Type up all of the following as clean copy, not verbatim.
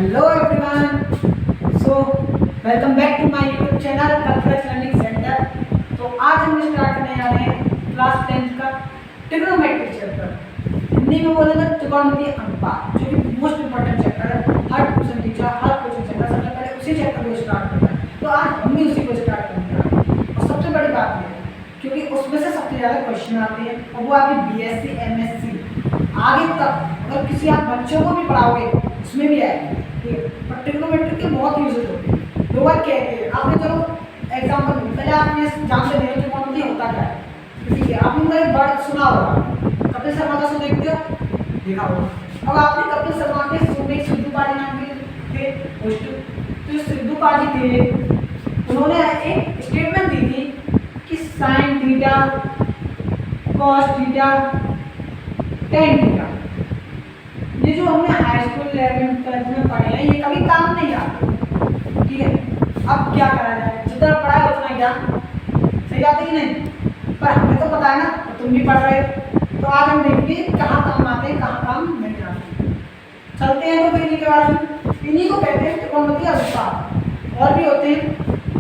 Hello everyone, so welcome back to my YouTube channel Kalparas learning centre. तो आज हम start करने जा रहे हैं क्लास 10 का ट्रिग्नोमेट्री चैप्टर। हिंदी में बोले तो त्रिकोणमितीय अनुपात, जो कि मोस्ट इंपॉर्टेंट चैप्टर है। हर क्वेश्चन टीचर हर क्वेश्चन चैप्टर सबसे पहले उसी चैप्टर को स्टार्ट करता है, तो आज हम भी उसी को स्टार्ट करेंगे। और सबसे बड़ी बात यह है क्योंकि उसमें से सबसे ज़्यादा क्वेश्चन आते हैं और वो आपकी बीएससी एमएससी आगे तक अगर किसी आप बच्चों को भी पढ़ाओगे उसमें भी आएगी, ठीक है। पर ट्रिग्नोमेट्री के बहुत यूजेस होते हैं। लोग कहते हैं, आपने चलो एग्जाम्पल पहले आपने जानते नहीं हो त्रिकोणमिति होता क्या है, ठीक है। आपने एक वर्ड सुना होगा, कपिल शर्मा का शो देखते हो, देखा होगा। अब आपने कपिल शर्मा के शो में सिद्धू पाजी नाम के थे होस्ट, तो सिद्धू पाजी थे, उन्होंने एक स्टेटमेंट दी थी कि sine theta cos theta tan theta, ये जो हमने हाई स्कूल लेवल में पढ़े हैं ये कभी काम नहीं आते, ठीक है। अब क्या करा जाए, जितना पढ़ा है उतना ज्ञान, सही बात है कि नहीं। पर हमें तो पता है ना, तो तुम भी पढ़ रहे हो, तो आज हम देखेंगे कहाँ काम आते हैं कहाँ काम नहीं आते। चलते हैं तो इन्हीं के बारे में। इन्हीं को कहते हैं त्रिकोणमितीय अनुपात। और भी होते हैं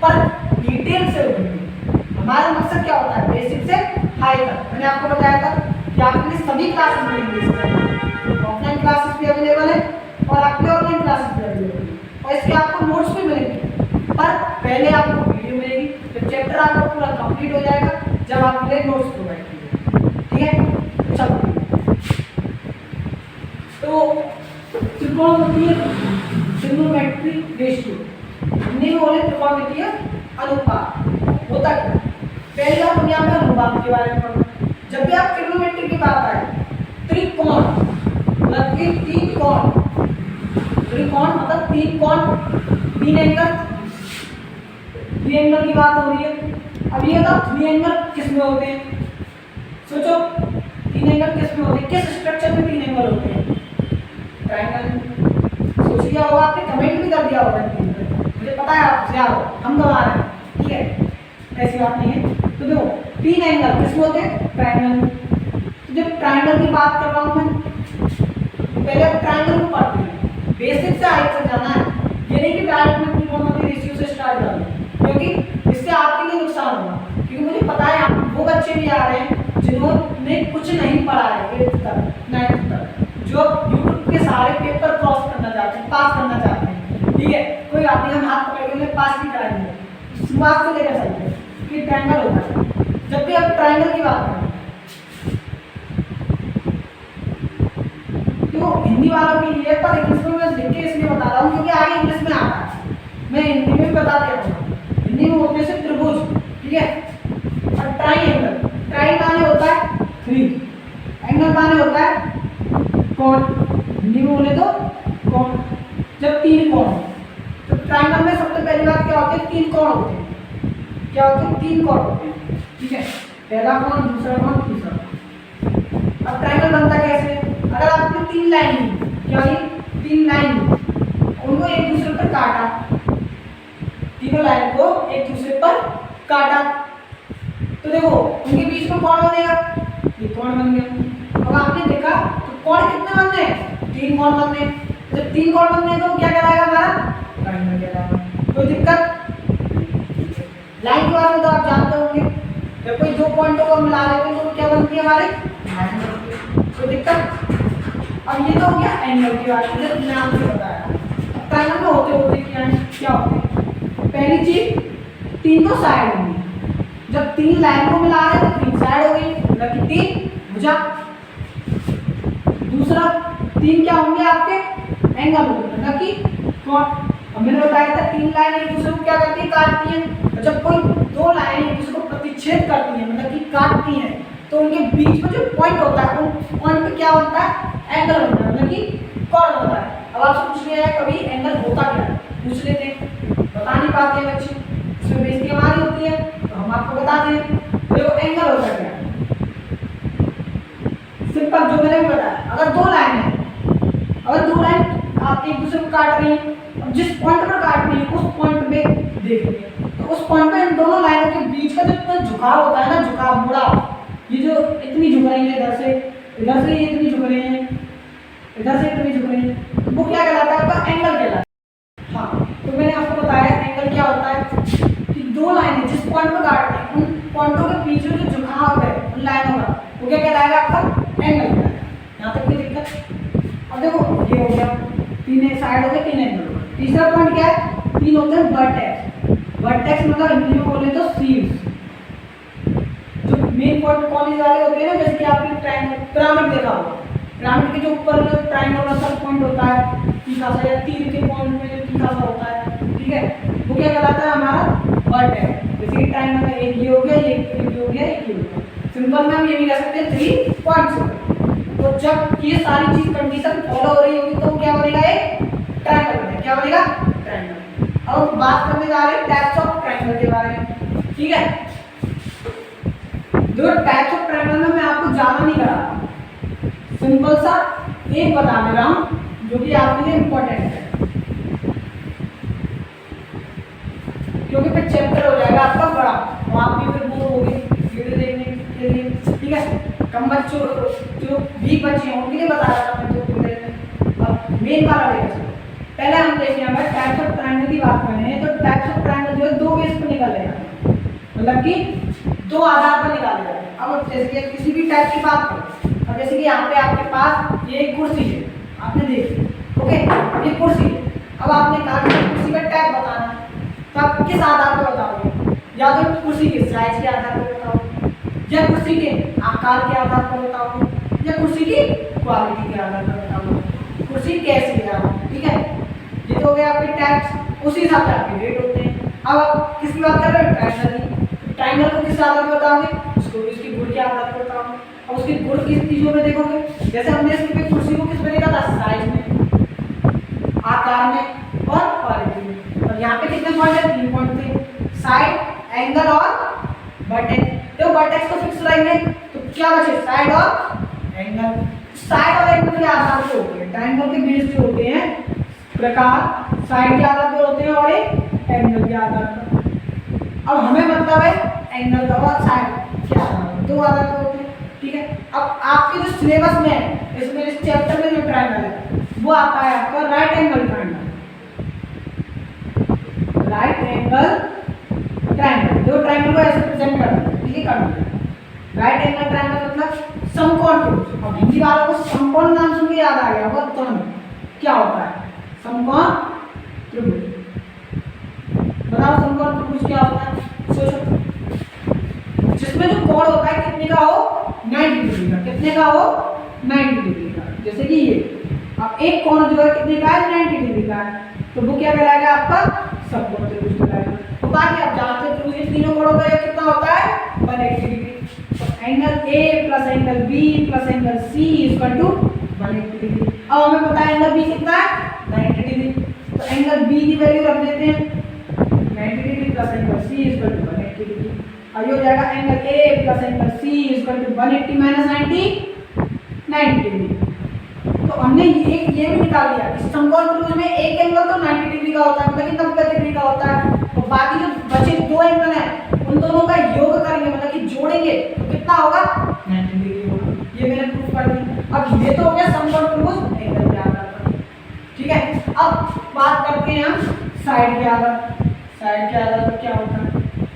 पर डिटेल से होंगे। हमारा मकसद क्या होता है, बेसिक से हाई तक। मैंने आपको बताया था कि आपके लिए सभी क्लासेस मिलेंगे, ऑफलाइन क्लासेस भी अवेलेबल है और आपके ऑनलाइन क्लासेस भी अवेलेबल है, और इसके आपको नोट्स भी मिलेंगे। पर पहले आपको वीडियो मिलेगी, जब चैप्टर आपका पूरा कंप्लीट हो जाएगा, जब आपके लिए नोट्स प्रोवाइड किए, ठीक है। चलो, तो त्रिकोणमितीय ट्रिग्नोमेट्री रेशियो, हिंदी में बोले त्रिकोणमितीय अनुपात होता क्या। पहले आप दुनिया में अनुपात के बारे में पढ़ो। जब भी आप ट्रिग्नोमेट्री की बात आए, त्रिकोण मतलब तीन कोण, त्रिकोण मतलब तीन कोण, तीन एंगल, थ्री एंगल की बात हो रही है। अब ये बताओ थ्री एंगल किस में होते हैं, सोचो तीन एंगल किस में होते हैं, किस स्ट्रक्चर में तीन एंगल होते हैं, ट्रायंगल। सोच लिया होगा आपने, कमेंट भी कर दिया होगा, मुझे पता है आप यार हम गवा रहे हैं, ठीक है, ऐसी बात नहीं है। तो देखो तीन एंगल किस में होते हैं, ट्रायंगल। तो जब ट्रायंगल की बात कर रहा हूँ मैं, पहले आप ट्रायंगल को पढ़ते हैं, बेसिक से हाई तक जाना है। ये नहीं कि डायरेक्ट में त्रिकोणमितीय रेशियो से स्टार्ट कर लो, क्योंकि इससे आपके लिए नुकसान होगा। क्योंकि मुझे पता है आप वो बच्चे भी आ रहे हैं जिन्होंने कुछ नहीं पढ़ा है 8th तक 9th तक, जो यूट्यूब के सारे पेपर क्रॉस करना चाहते हैं, पास करना चाहते हैं, ठीक है। कोई आदमी हम हाथ पकड़ के उन्हें पास भी कराएंगे, शुरुआत से लेकर चलते कि ट्रायंगल होता है। जब भी आप ट्रायंगल की बात करें, तो हिंदी वालों के लिए, पर इंग्लिश में मैं लिख के इसलिए बता रहा हूँ क्योंकि आगे इंग्लिश में आता है, मैं हिंदी में भी बता दिया हूँ। हिंदी में होते हैं त्रिभुज, ठीक है। और ट्राइंगल, ट्राई माने होता है थ्री, एंगल माने होता है कोण, हिंदी में बोले तो कोण। जब तीन कोण हो, तो ट्राइंगल में सबसे पहली बात क्या होती है, तीन कोण होते हैं। क्या होते हैं, तीन कोण होते हैं, ठीक है। पहला कोण, दूसरा कोण, तीसरा कोण। अब ट्राइंगल बनता कैसे, अगर आपने तीन लाइन, क्या ये तीन लाइन उनको एक दूसरे पर काटा, तीनों लाइन को एक दूसरे पर काटा, तो देखो उनके बीच में कोण बनेगा, ये कोण बन गया। अब आपने देखा तो कोण कितने बनने हैं, तीन कोण बनने हैं। जब तीन कोण बनने हैं तो क्या कहलाएगा, हमारा ट्रायंगल कहलाएगा। कोई दिक्कत, लाइन के बारे में तो आप जानते होंगे, जब कोई दो पॉइंटों को मिला लेते हैं तो क्या बनती है, हमारे लाइन बनती है। कोई दिक्कत। अब ये तो हो गया एंगल की बात, मुझे नाम से बताया। अब ट्रायंगल में होते होते क्या होते हैं, पहली चीज तीन तो साइड होंगी। जब तीन लाइन को मिला रहे तो तीन साइड हो गई, मतलब कि तीन भुजा। दूसरा तीन क्या होंगे आपके, एंगल होंगे, मतलब कि कोण। अब मैंने बताया था तीन लाइन एक दूसरे को क्या करती है, काटती है। जब कोई दो लाइन एक दूसरे को प्रतिच्छेद करती है, मतलब कि काटती है, तो उनके बीच में जो पॉइंट होता है, उन पॉइंट पे क्या होता है, एंगल होता है, मतलब कि कोण होता है। अब आपसे पूछ लिया है कभी एंगल होता क्या है, पूछ लेते हैं, बता नहीं पाते हैं बच्चे, इसमें बेइज्जती हमारी होती है, तो हम आपको बताते हैं। देखो एंगल होता क्या है, सिंपल जो मैंने भी बताया। अगर दो लाइन है, अगर दो लाइन आप एक दूसरे को काट रही हैं, अब जिस पॉइंट पर काट रही है उस पॉइंट में देख लीजिए, तो उस पॉइंट पे इन दोनों लाइनों के बीच का जो झुकाव होता है ना, झुकाव मुड़ा, ये जो इतनी झुक रही है, इधर से ये इतनी झुक रही है, इधर से इतनी झुक रही है, वो क्या कहलाता है, आपका एंगल कहलाता है। इंक्लाइन होगा वो क्या कहलाएगा आपका एंगल कहलाएगा। यहाँ तक कोई दिक्कत? अब देखो ये हो गया, तीन साइड हो गए, तीन एंगल हो गए। तीसरा पॉइंट क्या है? तीन होते हैं वर्टेक्स। वर्टेक्स मतलब हिंदी में बोले तो शीर्ष। जो मेन पॉइंट कॉलेज वाले होते हैं ना, जैसे कि आपने पिरामिड देखा होगा, पिरामिड के जो ऊपर जो ट्रायंगल सा पॉइंट होता है तीखा सा, या तीर के पॉइंट में जो तीखा सा होता है, ठीक है, वो क्या कहलाता है? हमारा वर्टेक्स। जैसे कि ट्रायंगल में एक ये हो गया, एक ये हो गया, एक ये हो गया। सिंपल में हम ये भी कह सकते हैं 3 पॉइंट्स। तो जब ये सारी चीज कंडीशन फॉलो हो रही होगी तो क्या बनेगा? एक ट्रायंगल बनेगा। क्या बनेगा? ट्रायंगल। अब बात करने जा रहे हैं टाइप्स ऑफ ट्रायंगल के बारे में, ठीक है। जो टाइप्स ऑफ ट्रायंगल में मैं आपको ज्यादा नहीं करा रहा, सिंपल सा एक बता दे रहा हूं जो कि आपके लिए इंपॉर्टेंट है, क्योंकि फिर चैप्टर हो जाएगा आपका बड़ा और आप भी फिर बोर होगे वीडियो देखने के लिए, ठीक है। कम बच्चों जो भी बच्चे हैं उनके लिए बता रहा था मैं जो अब मेन वाला लेकर चलो। पहले हम देखें अगर टाइप्स ऑफ ट्रायंगल की बात करें तो टाइप्स ऑफ ट्रायंगल जो है 2 बेस पर निकाले जाते हैं, मतलब कि 2 आधार पर निकाले जाते हैं। अब जैसे कि किसी भी टाइप की बात करें, अब जैसे कि यहाँ पे आपके पास ये एक कुर्सी है, आपने देखी, ओके, ये कुर्सी है। अब आपने कहा कि कुर्सी का टाइप बताना है, तो आप किस आधार पर बताओगे? या तो कुर्सी के साइज के आधार पर बताओगे, या कुर्सी के आकार के आधार पर बताओगे, या कुर्सी की क्वालिटी के आधार पर बताओगे, कुर्सी कैसी है, ठीक है। ये तो हो गया आपके टाइप्स, उसी हिसाब से आपके रेट होते हैं। अब आप किसकी बात कर रहे हो? ट्रायंगल की। ट्रायंगल को किस आधार पर बताओगे? उसको उसकी गुण के आधार पर बताओगे। अब उसकी गुण किस चीजों में देखोगे? जैसे हमने इसकी कुर्सी को किस में देखा था? साइज में, आकार में और क्वालिटी में। और यहाँ पे कितने पॉइंट है? 3 पॉइंट थे, साइड, एंगल और वर्टेक्स। तो वर्टेक्स को फिक्स रहेंगे तो क्या बचे? साइड और एंगल। साइड और एंगल के आधार पर होते हैं, ट्रायंगल के बेस जो होते हैं प्रकार साइड के आधार पर होते हैं और एक एंगल के आधार पर। अब हमें मतलब है एंगल का और साइड के आधार पर, 2 आधार पर होते हैं, ठीक है। अब आपके जो सिलेबस में है, इसमें इस चैप्टर में जो ट्रायंगल है वो आता है आपका right angle triangle. Right angle triangle जो ट्रायंगल को ऐसे प्रेजेंट करता है, ठीक है। राइट एंगल ट्रायंगल मतलब समकोण त्रिभुज। अब हिंदी वालों को समकोण नाम सुन के याद आ गया, वो तुरंत क्या होता है? समकोण त्रिभुज। बताओ समकोण त्रिभुज क्या होता है? सोचो। जिसमें जो कोण होता है कितने का हो? 90 डिग्री का। कितने का हो? 90 डिग्री का। जैसे कि ये अब एक कोण जो है कितने का है? 90 डिग्री का है, तो वो क्या कहलाएगा? आपका समकोण त्रिभुज कहलाएगा। तो बाकी आप जानते हैं त्रिभुज तीनों कोणों का कितना होता है? 180 डिग्री। तो angle A plus angle B plus angle C equal to 180 degree. अब हमें पता है एंगल बी कितना है? 90 डिग्री। तो एंगल बी की वैल्यू रख देते हैं 90 degree plus angle C equal to 180 degree. और ये हो जाएगा angle A plus angle C equal to 180 minus 90 degree. तो हमने ये भी निकाल लिया कि समकोण त्रिभुज में एक एंगल तो 90 डिग्री का होता है, मतलब कि 90 डिग्री का होता है, और बाकी जो बचे 2 एंगल हैं उन दोनों का योग करेंगे, मतलब कि जोड़ेंगे तो कितना होगा? 90 डिग्री होगा। ये मैंने प्रूफ कर दिया। अब ये तो हो गया समकोण त्रिभुज एंगल के आधार पर, ठीक है। अब बात करते हैं हम साइड के आधार। साइड के आधार पर क्या होता है?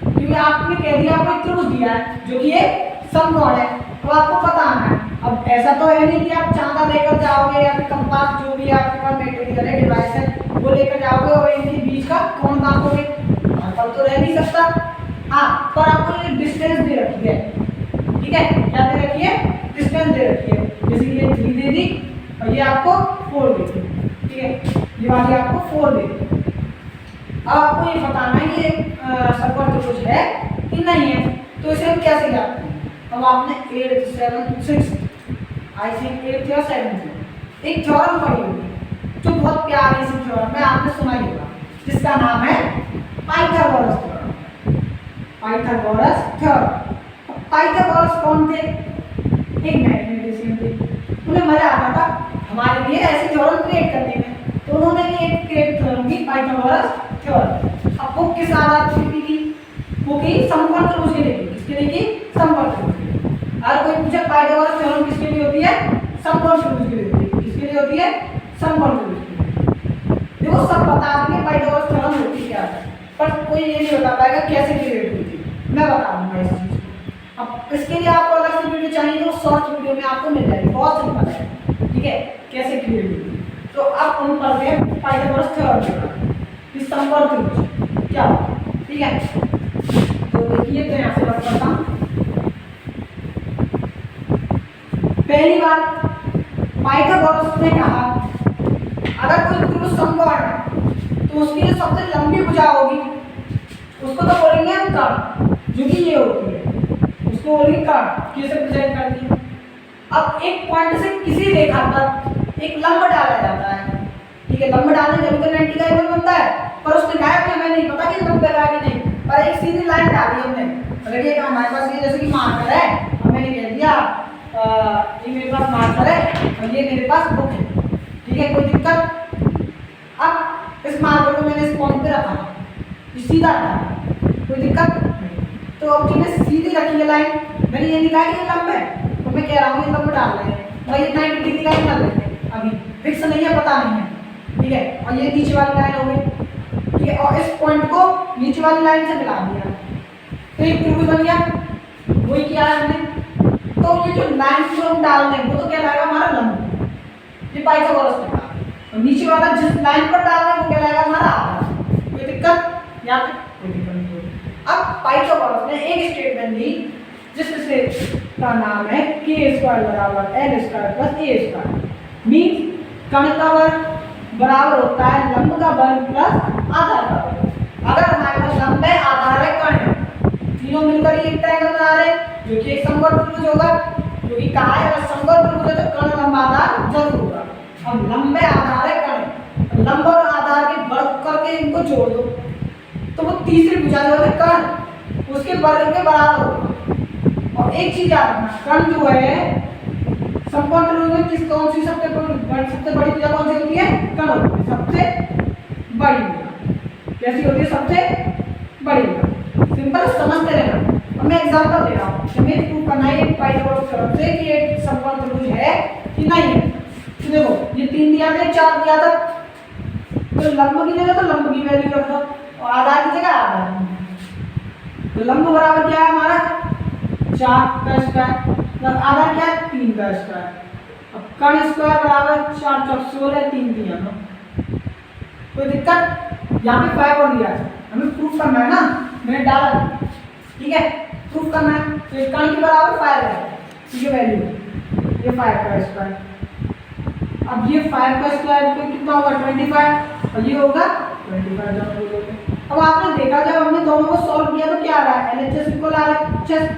क्योंकि आपने कह दिया, आपको त्रिभुज दिया है जो कि एक समकोण है, तो आपको पता आना है। अब ऐसा तो है नहीं कि आप चांदा लेकर जाओगे या फिर कंपास जो भी आपके पास मटेरियल है, डिवाइस है, वो लेकर जाओगे और इनके बीच का कोण नापोगे, अंतर तो रह नहीं सकता। हाँ, पर आपको ये डिस्टेंस दे रखी है, ठीक है। क्या दे रखी है? डिस्टेंस दे रखी है। जैसे कि ये 3 दे दी और ये आपको 4 दे दी, ठीक है। ये वाली आपको 4 दे दी। अब आपको ये बताना है कि समकोण त्रिभुज है कि नहीं है, तो इसे हम कैसे जानते हैं? अब आपने 8th 7th 6th I think 8th या 7th एक थ्योरम पढ़ी होगी जो बहुत प्यारी सी थ्योरम है, आपने सुना ही होगा, जिसका नाम है Pythagoras theorem. Pythagoras theorem. Pythagoras कौन थे? एक मैथमेटिशियन थे। उन्हें मजा आता था हमारे लिए ऐसे थ्योरम क्रिएट करने में, तो उन्होंने भी एक क्रिएट थ्योरम की, पाइथागोरस थ्योरम। अब वो किस आधार पर लिखी थी? वो की समकोण त्रिभुज के लिए की। किसके लिए की? समकोण त्रिभुज के लिए। अगर कोई पूछे पाइथागोरस थ्योरम किसके लिए होती है? समकोण त्रिभुज के लिए होती है। किसके लिए होती है? समकोण त्रिभुज के लिए। देखो सब बता देंगे पाइथागोरस थ्योरम होती क्या है, पर कोई ये नहीं बता पाएगा कैसे क्रिएट हुई थी। मैं बता दूंगा इस चीज को। अब इसके लिए आपको अलग से शॉर्ट वीडियो में आपको मिल जाएगी, बहुत सिंपल है, ठीक है, कैसे क्रिएट होगी। तो अब हम पढ़ते हैं पाइथागोरस थ्योरम कि समकोण त्रिभुज क्या होता है, ठीक है। तो देखिए, तो यहाँ से रख करता हूँ। पहली बात, पाइथागोरस ने कहा अगर कोई त्रिभुज समकोण है तो उसकी जो सबसे लंबी भुजा होगी उसको तो बोलेंगे हम कर्ण, जो कि ये होती है, उसको बोलेंगे कर्ण, कैसे प्रेजेंट करती है। अब एक पॉइंट से किसी रेखा पर एक लंब डाला जाता है, ठीक है, लंब डालने जब तो 90 का एंगल बनता है, पर उसने कहा कि हमें नहीं पता कि लंब लगा कि नहीं, पर एक सीधी लाइन डाली हमने। अगर ये हमारे पास ये जैसे कि मार्कर है, हमने कह दिया ये मेरे पास मार्कर है और ये मेरे पास बुक है, ठीक है, कोई दिक्कत। अब इस मार्कर को मैंने इस पॉइंट पे रखा, ये सीधा था, कोई दिक्कत नहीं। तो अब जो मैं सीधी रखी है लाइन, मैंने ये निकाली ये लंब है, तो मैं कह रहा हूँ ये लंब डाल रहे हैं, भाई 90 डिग्री का निकाल लेते हैं, अभी फिक्स नहीं है, पता नहीं है, ठीक है। और ये नीचे वाली लाइन हो गई, ठीक है, और इस पॉइंट को नीचे वाली लाइन से मिला दिया, तो एक त्रिभुज बन गया। वही किया है हमने। तो ये जो लाइन जो हम डाल रहे हैं वो तो क्या लाएगा हमारा लंब, ये पाइथागोरस ने कहा, और नीचे वाला जिस लाइन पर डाल रहे हैं वो क्या लाएगा हमारा आधार। कोई दिक्कत यहाँ पे? कोई दिक्कत नहीं होगी। अब पाइथागोरस ने एक स्टेटमेंट दी जिससे का नाम है k² बराबर l² प्लस a², मीन्स कर्ण का वर्ग बराबर होता है लंब का वर्ग प्लस आधार का वर्ग। अगर हमारे पास लंब है, आधार है, कर्ण है, तीनों मिलकर एक ट्रायंगल बना रहे हैं जो कि एक समकोण त्रिभुज होगा, क्योंकि कहा है अगर समकोण त्रिभुज है तो कर्ण लंब आधार जरूर होगा। अब लंब है, आधार है, कर्ण, लंब और आधार के वर्ग करके इनको जोड़ दो तो वो तीसरी भुजा जो है कर्ण उसके वर्ग के बराबर होगा। और एक चीज याद रखना, कर्ण जो है समकोण त्रिभुज में किस कौन सी सबसे बड़ी भुजा कौन सी होती है? कर्ण होती है, सबसे बड़ी भुजा। कैसी होती है? सबसे बड़ी भुजा। सिंपल, समझते रहना। अब मैं एग्जांपल दे रहा हूँ, हमें प्रूव करना है पाइथागोरस थ्योरम से कि एक समकोण त्रिभुज है कि नहीं है। तो देखो, ये 3 दिया था, 4 दिया था, तो लंब की जगह तो लंब की वैल्यू रख दो और आधार की जगह आधार। तो लंब बराबर क्या है हमारा 4 का स्क्वायर, आधार क्या है 3 का स्क्वायर। अब कर्ण स्क्वायर बराबर 4 चौक 16, 3 दिया ना, कोई दिक्कत? यहाँ पे 5 और दिया है, हमें प्रूफ करना है ना, मैंने डाला, ठीक है, प्रूफ करना है। तो एक कर्ण के बराबर 5 है, ठीक है, वैल्यू ये 5 का स्क्वायर। अब ये 5 का स्क्वायर तो कितना होगा 25, और ये होगा 25 दोनों बोलोगे। अब आपने देखा जब हमने दोनों को सॉल्व किया तो क्या आ रहा है? LHS equal RHS।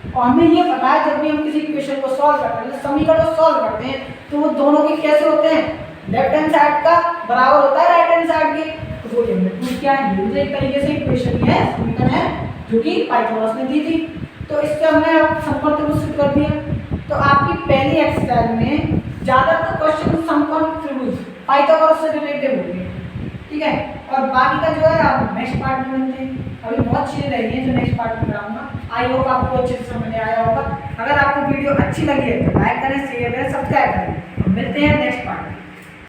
और हमें ये पता है जब भी हम किसी इक्वेशन को सॉल्व करते हैं, समीकरण को सॉल्व करते हैं, तो वो दोनों के कैसे होते हैं? लेफ्ट हैंड साइड का बराबर होता है राइट हैंड साइड के। तो वो हमने क्या है, ये एक तरीके से इक्वेशन है, समीकरण है जो कि पाइथागोरस ने दी थी। तो इससे हमने समकोण त्रिभुज सिद्ध कर दिया। तो आपकी पहली एक्सरसाइज में ज्यादातर क्वेश्चन समकोण त्रिभुज पाइथागोरस से रिलेटेड होंगे, ठीक है। और बाकी का जो है आप नेक्स्ट पार्ट में मिलते हैं। अभी बहुत चीजें रह गई हैं जो नेक्स्ट पार्ट में कराऊंगा। आई होप आपको अच्छे से समझ में आया होगा। अगर आपको वीडियो अच्छी लगी है तो लाइक करें, शेयर करें, सब्सक्राइब करें। मिलते हैं नेक्स्ट पार्ट में।